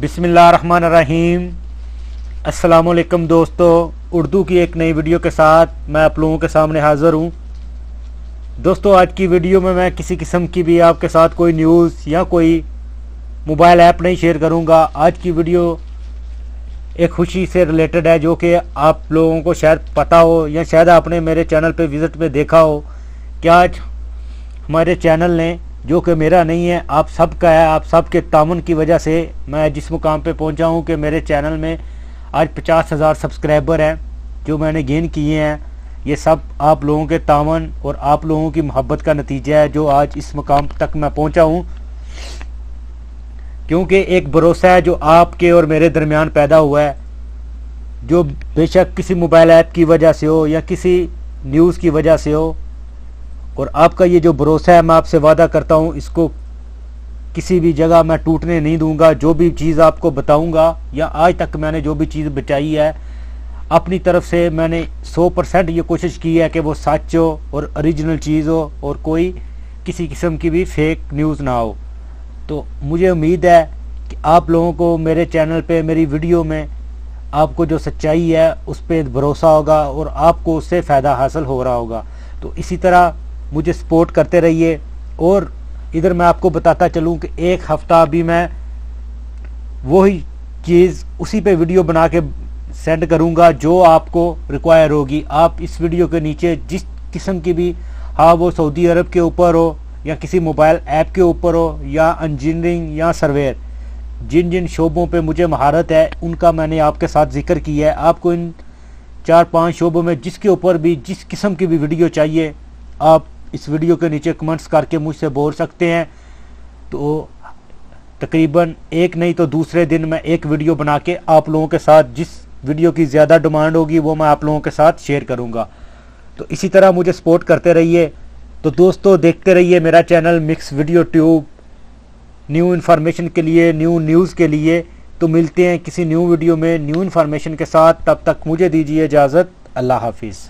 बिस्मिल्लाहिर्रहमानिर्रहीम। अस्सलामुअलैकुम दोस्तों, उर्दू की एक नई वीडियो के साथ मैं आप लोगों के सामने हाज़िर हूँ। दोस्तों, आज की वीडियो में मैं किसी किस्म की भी आपके साथ कोई न्यूज़ या कोई मोबाइल ऐप नहीं शेयर करूँगा। आज की वीडियो एक खुशी से रिलेटेड है, जो कि आप लोगों को शायद पता हो या शायद आपने मेरे चैनल पे विज़िट में देखा हो कि आज हमारे चैनल ने, जो कि मेरा नहीं है, आप सब का है, आप सब के तामुन की वजह से मैं जिस मुकाम पे पहुंचा हूं कि मेरे चैनल में आज 50,000 सब्सक्राइबर हैं जो मैंने गेन किए हैं। ये सब आप लोगों के तामुन और आप लोगों की मोहब्बत का नतीजा है जो आज इस मुकाम तक मैं पहुंचा हूं, क्योंकि एक भरोसा है जो आपके और मेरे दरमियान पैदा हुआ है, जो बेशक किसी मोबाइल ऐप की वजह से हो या किसी न्यूज़ की वजह से हो। और आपका ये जो भरोसा है, मैं आपसे वादा करता हूँ इसको किसी भी जगह मैं टूटने नहीं दूंगा। जो भी चीज़ आपको बताऊंगा या आज तक मैंने जो भी चीज़ बचाई है, अपनी तरफ से मैंने 100% ये कोशिश की है कि वो सच हो और ओरिजिनल चीज़ हो और कोई किसी किस्म की भी फेक न्यूज़ ना हो। तो मुझे उम्मीद है कि आप लोगों को मेरे चैनल पे, मेरी वीडियो में आपको जो सच्चाई है उस पर भरोसा होगा और आपको उससे फ़ायदा हासिल हो रहा होगा। तो इसी तरह मुझे सपोर्ट करते रहिए। और इधर मैं आपको बताता चलूं कि एक हफ़्ता अभी मैं वही चीज़ उसी पे वीडियो बना के सेंड करूंगा जो आपको रिक्वायर होगी। आप इस वीडियो के नीचे जिस किस्म की भी, हाँ वो सऊदी अरब के ऊपर हो या किसी मोबाइल ऐप के ऊपर हो या इंजीनियरिंग या सर्वेयर, जिन जिन शोबों पे मुझे महारत है उनका मैंने आपके साथ जिक्र किया है। आपको इन 4-5 शोबों में जिसके ऊपर भी जिस किस्म की भी वीडियो चाहिए, आप इस वीडियो के नीचे कमेंट्स करके मुझसे बोल सकते हैं। तो तकरीबन एक नहीं तो दूसरे दिन मैं एक वीडियो बना के आप लोगों के साथ, जिस वीडियो की ज़्यादा डिमांड होगी वो मैं आप लोगों के साथ शेयर करूंगा। तो इसी तरह मुझे सपोर्ट करते रहिए। तो दोस्तों, देखते रहिए मेरा channel mix video tube, new information के लिए, न्यू न्यूज़ के लिए। तो मिलते हैं किसी न्यू वीडियो में न्यू इन्फॉर्मेशन के साथ। तब तक मुझे दीजिए इजाज़त। अल्लाह हाफिज़।